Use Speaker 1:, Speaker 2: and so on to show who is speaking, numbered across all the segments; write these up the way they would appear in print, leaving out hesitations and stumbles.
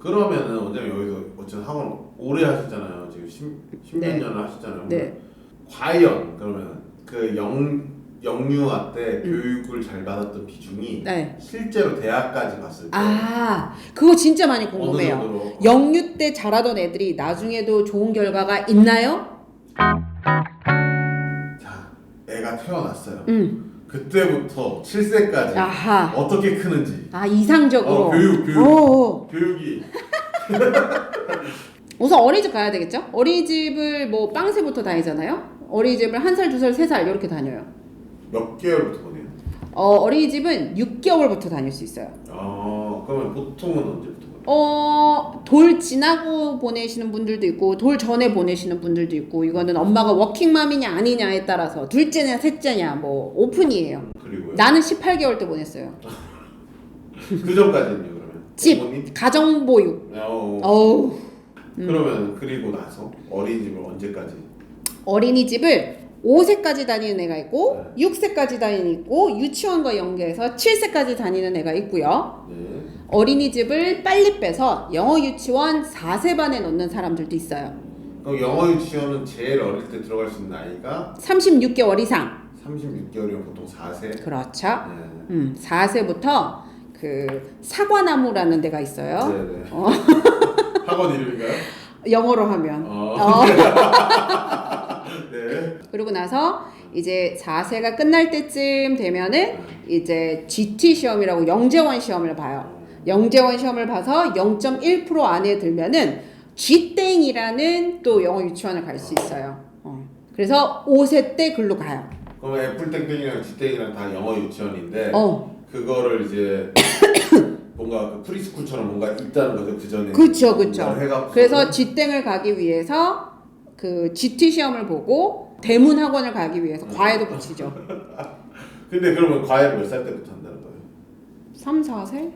Speaker 1: 그러면은 원장님 여기서 어쨌든 학원 오래 하셨잖아요. 지금 10몇
Speaker 2: 네.
Speaker 1: 년을 하셨잖아요.
Speaker 2: 네.
Speaker 1: 과연 그러면 그 영유아 때 교육을 잘 받았던 비중이
Speaker 2: 네.
Speaker 1: 실제로 대학까지 갔을 때
Speaker 2: 아, 그거 진짜 많이
Speaker 1: 어느
Speaker 2: 궁금해요.
Speaker 1: 정도로
Speaker 2: 영유 때 잘하던 애들이 나중에도 좋은 결과가 있나요?
Speaker 1: 자, 애가 태어났어요.
Speaker 2: 음.
Speaker 1: 그때부터 7세까지
Speaker 2: 아하.
Speaker 1: 어떻게 크는지
Speaker 2: 아, 이상적으로.
Speaker 1: 교육
Speaker 2: 오.
Speaker 1: 교육이
Speaker 2: 우선 어린이집 가야 되겠죠? 어린이집을 뭐 빵새부터 다니잖아요. 어린이집을 1살, 2살, 3살 이렇게 다녀요.
Speaker 1: 몇 개월부터 보내요?
Speaker 2: 어린이집은 6개월부터 다닐 수 있어요.
Speaker 1: 그러면 보통은 언제부터 보내요?
Speaker 2: 돌 지나고 보내시는 분들도 있고 돌 전에 보내시는 분들도 있고 이거는 엄마가 워킹맘이냐 아니냐에 따라서 둘째냐 셋째냐 뭐 오픈이에요.
Speaker 1: 그리고요?
Speaker 2: 나는 18개월 때 보냈어요.
Speaker 1: 그 전까지는요 그러면?
Speaker 2: 집,
Speaker 1: 어머니?
Speaker 2: 가정보육. 어우.
Speaker 1: 그러면 그리고 나서 어린이집을 언제까지?
Speaker 2: 어린이집을 5세까지 다니는 애가 있고 6세까지 다니는 애 있고 유치원과 연계해서 7세까지 다니는 애가 있고요.
Speaker 1: 네.
Speaker 2: 어린이집을 빨리 빼서 영어 유치원 4세 반에 넣는 사람들도 있어요.
Speaker 1: 그럼 영어 유치원은 제일 어릴 때 들어갈 수 있는 나이가
Speaker 2: 36개월 이상.
Speaker 1: 36개월이면 보통 4세?
Speaker 2: 그렇죠.
Speaker 1: 네.
Speaker 2: 4세부터 그 사과나무라는 데가 있어요.
Speaker 1: 네네. 학원 이름인가요?
Speaker 2: 영어로 하면.
Speaker 1: 네.
Speaker 2: 그리고 나서 이제 4세가 끝날 때쯤 되면은 이제 GT 시험이라고 영재원 시험을 봐요. 영재원 시험을 봐서 0.1% 안에 들면은 G땡이라는 또 영어 유치원을 갈 수 있어요. 그래서 5세 때 글로 가요.
Speaker 1: 그럼 애플땡땡이랑 지땡이랑 다 영어 유치원인데 그거를 이제 뭔가 그 프리스쿨처럼 뭔가 있다는 거죠 그 전에.
Speaker 2: 그쵸. 그래서 G땡을 가기 위해서 그 GT 시험을 보고 대문 학원을 가기 위해서 과외도 붙이죠.
Speaker 1: 근데 그러면 과외를 몇 살 때부터 한다는 거예요?
Speaker 2: 3, 4세?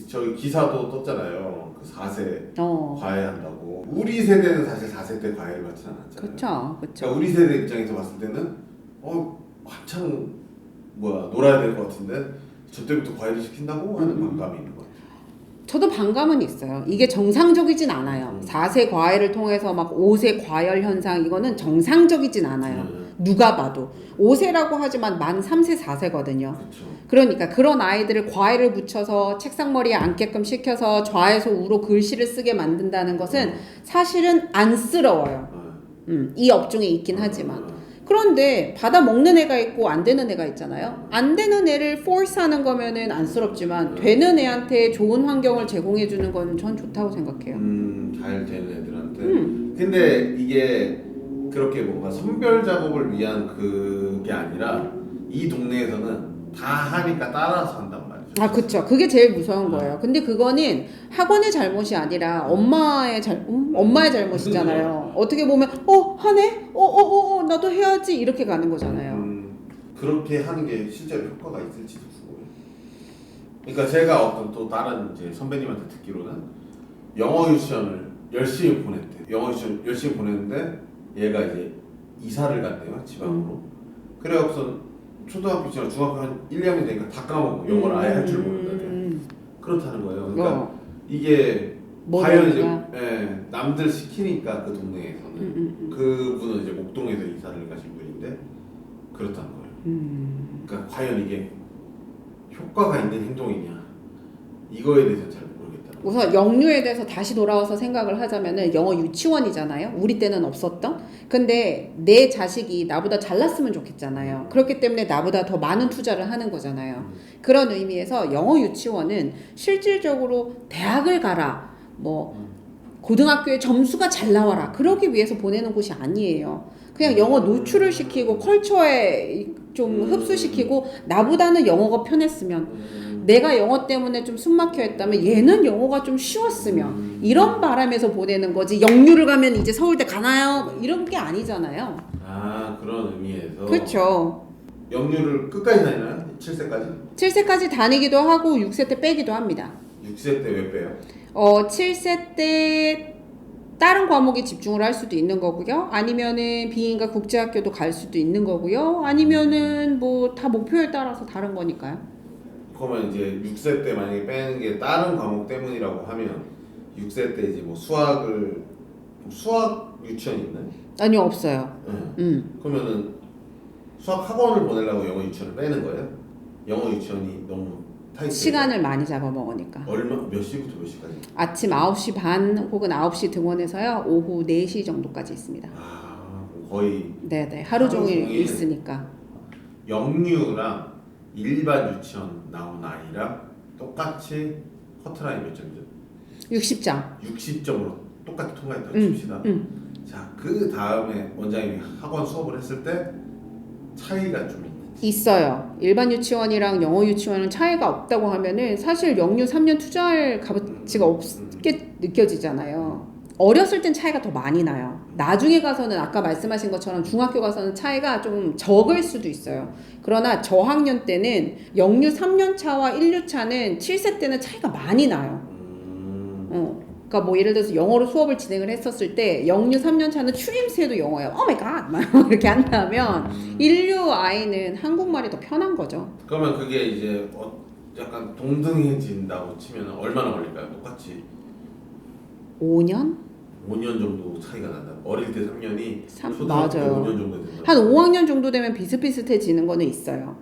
Speaker 1: 저기 기사도 떴잖아요. 그 4세
Speaker 2: 어.
Speaker 1: 과외한다고. 우리 세대는 사실 4세 때 과외를 받지 않았잖아요.
Speaker 2: 그쵸.
Speaker 1: 그러니까 우리 세대 입장에서 봤을 때는 한창 놀아야 될 것 같은데 저 때부터 과외를 시킨다고 하는 반감이 있는 것 같아요.
Speaker 2: 저도 반감은 있어요. 이게 정상적이진 않아요. 4세 과외를 통해서 막 5세 과열 현상 이거는 정상적이진 않아요. 누가 봐도 5세라고 하지만 만 3세 4세거든요. 그러니까 그런 아이들을 과외를 붙여서 책상머리에 앉게끔 시켜서 좌에서 우로 글씨를 쓰게 만든다는 것은 사실은 안쓰러워요. 이 업종에 있긴 하지만. 그런데 받아 먹는 애가 있고 안 되는 애가 있잖아요. 안 되는 애를 force하는 거면은 안쓰럽지만 되는 애한테 좋은 환경을 제공해 주는 건 전 좋다고 생각해요.
Speaker 1: 잘 되는 애들한테. 근데 이게 그렇게 뭔가 선별 작업을 위한 그게 아니라 이 동네에서는 다 하니까 따라서 한단 말이죠.
Speaker 2: 아, 그쵸. 그게 제일 무서운 거예요. 근데 그거는 학원의 잘못이 아니라 엄마의 잘못이잖아요. 어떻게 보면 하네? 나도 해야지 이렇게 가는 거잖아요.
Speaker 1: 그렇게 하는 게 실제로 효과가 있을지도 궁금해요. 그러니까 제가 어떤 또 다른 이제 선배님한테 듣기로는 영어 유치원을 열심히 보냈대. 영어 유치원 열심히 보냈는데 얘가 이제 이사를 간대요 지방으로. 그래갖고선 초등학교 지나 중학교 한 1, 2학년 되니까 다 까먹고 영어를 아예 할 줄 모른다네. 그렇다는 거예요. 그러니까 이게 과연 이제 남들 시키니까 그 동네에서는 그분은 이제 목동에서 이사를 가신 분인데 그렇다는 거예요. 그러니까 과연 이게 효과가 있는 행동이냐 이거에 대해서 잘 모르겠다.
Speaker 2: 우선 영유에 대해서 다시 돌아와서 생각을 하자면은 영어 유치원이잖아요. 우리 때는 없었던. 근데 내 자식이 나보다 잘났으면 좋겠잖아요. 그렇기 때문에 나보다 더 많은 투자를 하는 거잖아요. 그런 의미에서 영어 유치원은 실질적으로 대학을 가라, 고등학교에 점수가 잘 나와라 그러기 위해서 보내는 곳이 아니에요. 그냥 영어 노출을 시키고 컬처에 좀 흡수시키고 나보다는 영어가 편했으면 내가 영어 때문에 좀 숨막혀 했다면 얘는 영어가 좀 쉬웠으면 이런 바람에서 보내는 거지. 영유를 가면 이제 서울대 가나요? 이런 게 아니잖아요.
Speaker 1: 그런 의미에서. 그렇죠. 영유를 끝까지 다니나요? 7세까지?
Speaker 2: 7세까지 다니기도 하고 6세 때 빼기도 합니다.
Speaker 1: 6세 때 왜 빼요?
Speaker 2: 7세 때 다른 과목에 집중을 할 수도 있는 거고요. 아니면은 비인가 국제학교도 갈 수도 있는 거고요. 아니면은 다 목표에 따라서 다른 거니까요.
Speaker 1: 그러면 이제 6세 때 만약에 빼는 게 다른 과목 때문이라고 하면 6세 때 이제 뭐 수학 유치원이 있나요?
Speaker 2: 아니요, 없어요.
Speaker 1: 그러면은 수학 학원을 보내려고 영어 유치원을 빼는 거예요? 영어 유치원이 너무 타이트.
Speaker 2: 시간을 많이 잡아먹으니까.
Speaker 1: 몇 시부터 몇 시까지?
Speaker 2: 아침 9시 반 혹은 9시 등원해서요. 오후 4시 정도까지 있습니다.
Speaker 1: 거의
Speaker 2: 네네. 하루 종일 있으니까.
Speaker 1: 영유랑 일반 유치원 나온 아이랑 똑같이 커트라인 몇 점이죠?
Speaker 2: 60점.
Speaker 1: 60점으로 똑같이 통과했다고 칩시다. 자, 그 다음에 원장님이 학원 수업을 했을 때 차이가 좀
Speaker 2: 있어요. 일반 유치원이랑 영어 유치원은 차이가 없다고 하면은 사실 영유 3년 투자할 값어치가 없게 느껴지잖아요. 어렸을 땐 차이가 더 많이 나요. 나중에 가서는 아까 말씀하신 것처럼 중학교 가서는 차이가 좀 적을 수도 있어요. 그러나 저학년 때는 영유 3년 차와 1류 차는 7세 때는 차이가 많이 나요. 그러니까 뭐 예를 들어서 영어로 수업을 진행을 했었을 때 영유 3년 차는 추임새도 영어예요. 오 마이 갓! 막 이렇게 한다면 1류 아이는 한국말이 더 편한 거죠.
Speaker 1: 그러면 그게 이제 약간 동등해진다고 치면 얼마나 걸릴까요? 똑같이
Speaker 2: 5년?
Speaker 1: 5년 정도 차이가 난다. 어릴 때 3년이 초등학교
Speaker 2: 맞아요.
Speaker 1: 때 5년 정도 된다.
Speaker 2: 한 5학년 정도 되면 비슷비슷해지는 거는 있어요.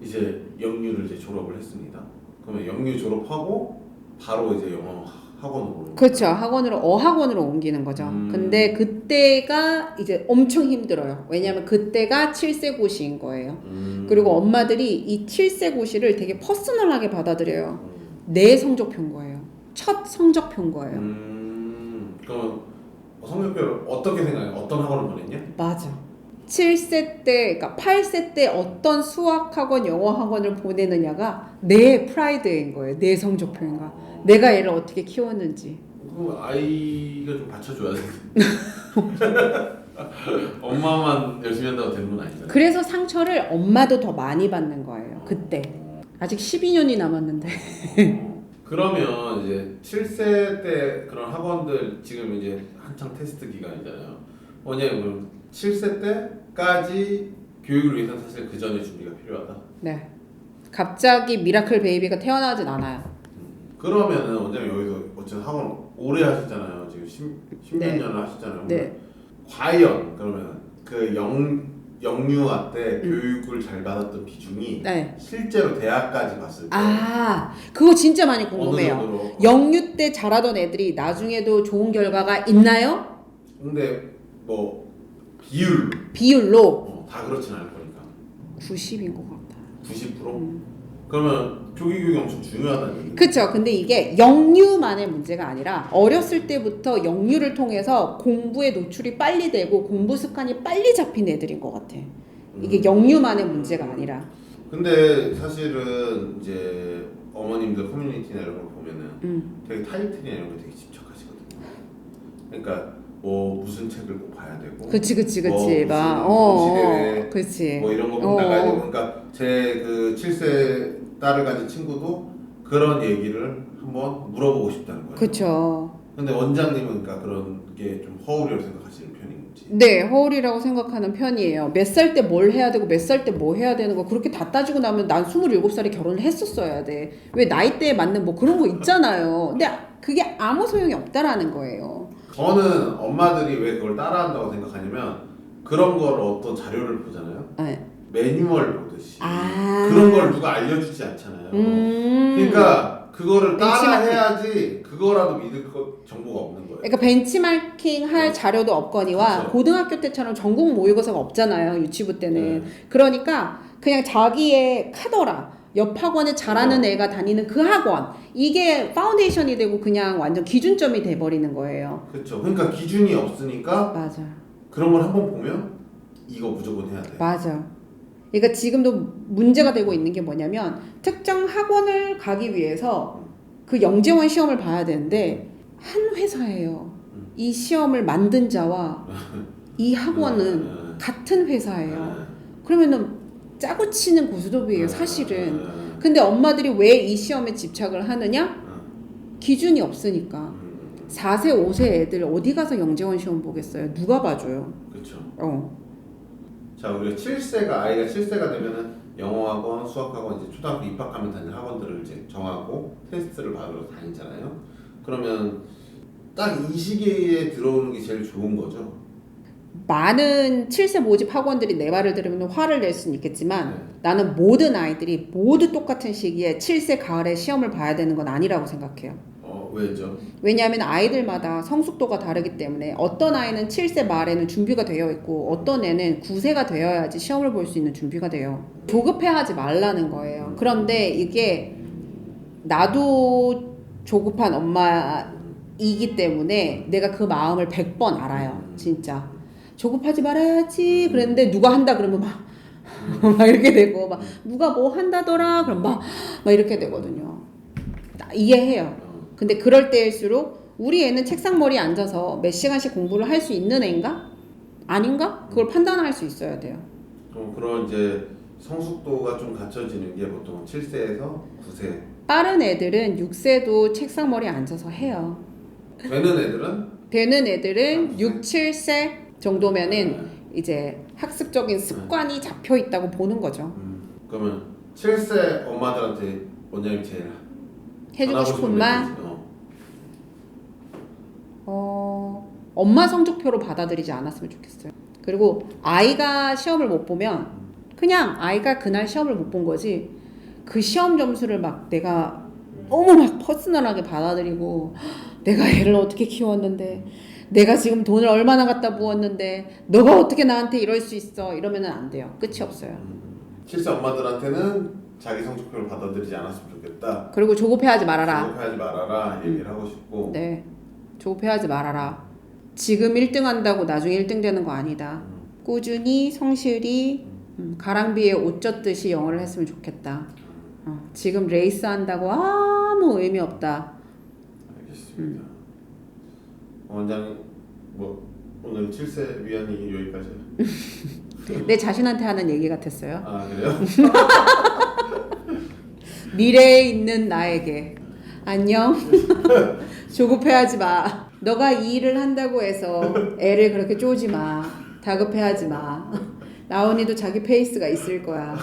Speaker 1: 이제 영유를 이제 졸업을 했습니다. 그러면 영유 졸업하고 바로 이제 영어 학원으로.
Speaker 2: 그렇죠. 학원으로 어학원으로 옮기는 거죠. 근데 그때가 이제 엄청 힘들어요. 왜냐하면 그때가 7세 고시인 거예요. 그리고 엄마들이 이 7세 고시를 되게 퍼스널하게 받아들여요. 내 성적표인 거예요. 첫 성적표인 거예요.
Speaker 1: 그럼 성적표를 어떻게 생각해요? 어떤 학원을 보냈냐?
Speaker 2: 맞아. 7세 때, 그러니까 8세 때 어떤 수학 학원, 영어 학원을 보내느냐가 내 프라이드인 거예요. 내 성적표인가. 내가 얘를 어떻게 키웠는지.
Speaker 1: 그럼 아이가 좀 받쳐줘야 돼. 엄마만 열심히 한다고 되는 건 아니잖아요.
Speaker 2: 그래서 상처를 엄마도 더 많이 받는 거예요. 그때. 아직 12년이 남았는데.
Speaker 1: 그러면 이제 7세 때 그런 학원들 지금 이제 한창 테스트 기간이잖아요. 뭐냐면 7세 때까지 교육을 위해서 사실 그 전에 준비가 필요하다.
Speaker 2: 네. 갑자기 미라클 베이비가 태어나진 않아요.
Speaker 1: 그러면은 원장님 여기서 어쨌든 학원 오래 하셨잖아요. 지금 10몇
Speaker 2: 네.
Speaker 1: 년을 하셨잖아요.
Speaker 2: 네.
Speaker 1: 과연 그러면 그 영유아 때 교육을 잘 받았던 비중이
Speaker 2: 네.
Speaker 1: 실제로 대학까지 갔을 때
Speaker 2: 아, 그거 진짜 많이
Speaker 1: 어느
Speaker 2: 궁금해요.
Speaker 1: 정도로?
Speaker 2: 영유 때 잘하던 애들이 나중에도 좋은 결과가 있나요?
Speaker 1: 근데 뭐
Speaker 2: 비율로
Speaker 1: 다 그렇진 않을 거니까
Speaker 2: 90인 것 같아.
Speaker 1: 90%? 그러면 조기 교육이 엄청 중요하다는 얘기죠.
Speaker 2: 그쵸. 근데 이게 영유만의 문제가 아니라 어렸을 때부터 영유를 통해서 공부에 노출이 빨리 되고 공부 습관이 빨리 잡힌 애들인 것 같아. 이게 영유만의 문제가 아니라.
Speaker 1: 근데 사실은 이제 어머님들 커뮤니티나 이런 걸 보면은 되게 타이틀이나 이런 거 되게 집착하시거든요. 그러니까 뭐 무슨 책을 꼭 봐야 되고
Speaker 2: 그치.
Speaker 1: 뭐 시대회
Speaker 2: 그치.
Speaker 1: 뭐 이런 거 본다가 되고 그러니까 제 그 7세 딸을 가진 친구도 그런 얘기를 한번 물어보고 싶다는 거예요.
Speaker 2: 그쵸.
Speaker 1: 근데 원장님은 그러니까 그런 게 좀 허울이라고 생각하시는 편인지?
Speaker 2: 네, 허울이라고 생각하는 편이에요. 몇 살 때 뭘 해야 되고 몇 살 때 뭐 해야 되는 거 그렇게 다 따지고 나면 난 27살에 결혼을 했었어야 돼. 왜 나이대에 맞는 뭐 그런 거 있잖아요. 근데 그게 아무 소용이 없다라는 거예요.
Speaker 1: 저는 엄마들이 왜 그걸 따라한다고 생각하냐면 그런 걸 어떤 자료를 보잖아요.
Speaker 2: 네.
Speaker 1: 매뉴얼 보듯이
Speaker 2: 아.
Speaker 1: 그런 걸 누가 알려주지 않잖아요. 그러니까 그거를 따라 해야지 그거라도 믿을 정보가 없는 거예요.
Speaker 2: 그러니까 벤치마킹 할 자료도 없거니와
Speaker 1: 그렇죠.
Speaker 2: 고등학교 때처럼 전국 모의고사가 없잖아요. 유치부 때는. 그러니까 그냥 자기의 카더라. 옆 학원에 잘하는 애가 다니는 그 학원. 이게 파운데이션이 되고 그냥 완전 기준점이 돼버리는 거예요.
Speaker 1: 그렇죠. 그러니까 기준이 없으니까
Speaker 2: 맞아.
Speaker 1: 그런 걸 한번 보면 이거 무조건 해야 돼.
Speaker 2: 맞아. 그러니까 지금도 문제가 되고 있는 게 뭐냐면 특정 학원을 가기 위해서 그 영재원 시험을 봐야 되는데 한 회사예요. 이 시험을 만든 자와 이 학원은 같은 회사예요. 그러면은 짜고 치는 고스톱이에요, 사실은. 근데 엄마들이 왜 이 시험에 집착을 하느냐? 기준이 없으니까. 4세, 5세 애들 어디 가서 영재원 시험 보겠어요? 누가 봐줘요?
Speaker 1: 그렇죠.
Speaker 2: 어.
Speaker 1: 자, 우리가 아이가 7세가 되면은 영어학원, 수학학원 이제 초등학교 입학하면 다니는 학원들을 이제 정하고 테스트를 받으러 다니잖아요. 그러면 딱 이 시기에 들어오는 게 제일 좋은 거죠.
Speaker 2: 많은 7세 모집 학원들이 내 말을 들으면 화를 낼 수는 있겠지만
Speaker 1: 네.
Speaker 2: 나는 모든 아이들이 모두 똑같은 시기에 7세 가을에 시험을 봐야 되는 건 아니라고 생각해요.
Speaker 1: 왜죠?
Speaker 2: 왜냐하면 아이들마다 성숙도가 다르기 때문에 어떤 아이는 7세 말에는 준비가 되어 있고 어떤 애는 9세가 되어야지 시험을 볼 수 있는 준비가 돼요. 조급해하지 말라는 거예요. 그런데 이게 나도 조급한 엄마이기 때문에 내가 그 마음을 100번 알아요. 진짜. 조급하지 말아야지 그랬는데 누가 한다 그러면 막 이렇게 되고 막 누가 뭐 한다더라 그럼 막 이렇게 되거든요. 이해해요. 근데 그럴 때일수록 우리 애는 책상 머리에 앉아서 몇 시간씩 공부를 할 수 있는 애인가? 아닌가? 그걸 판단할 수 있어야 돼요.
Speaker 1: 그런 이제 성숙도가 좀 갖춰지는 게 보통 7세에서 9세.
Speaker 2: 빠른 애들은 6세도 책상 머리에 앉아서 해요.
Speaker 1: 되는 애들은
Speaker 2: 6, 7세 정도면은 이제 학습적인 습관이 잡혀 있다고 보는 거죠.
Speaker 1: 그러면 7세 엄마들한테 원장님 제일
Speaker 2: 해주고
Speaker 1: 전하고
Speaker 2: 싶은 말?
Speaker 1: 메시지.
Speaker 2: 엄마 성적표로 받아들이지 않았으면 좋겠어요. 그리고 아이가 시험을 못 보면 그냥 아이가 그날 시험을 못 본 거지 그 시험 점수를 막 내가 너무 막 퍼스널하게 받아들이고 내가 애를 어떻게 키웠는데 내가 지금 돈을 얼마나 갖다 부었는데 너가 어떻게 나한테 이럴 수 있어 이러면 안 돼요. 끝이 없어요.
Speaker 1: 7세 엄마들한테는 자기 성적표를 받아들이지 않았으면 좋겠다.
Speaker 2: 그리고 조급해하지 말아라.
Speaker 1: 조급해하지 말아라 얘기를 하고 싶고.
Speaker 2: 네, 조급해하지 말아라. 지금 1등 한다고 나중에 1등 되는 거 아니다. 꾸준히 성실히 가랑비에 옷 젖듯이 영어를 했으면 좋겠다. 지금 레이스 한다고 아무 의미 없다.
Speaker 1: 알겠습니다. 원장님 뭐 오늘 7세 위안이 여기까지요.
Speaker 2: 내 자신한테 하는 얘기 같았어요.
Speaker 1: 아 그래요?
Speaker 2: 미래에 있는 나에게 안녕. 조급해하지 마. 너가 이 일을 한다고 해서 애를 그렇게 쪼지 마. 다급해하지 마. 나온이도 자기 페이스가 있을 거야.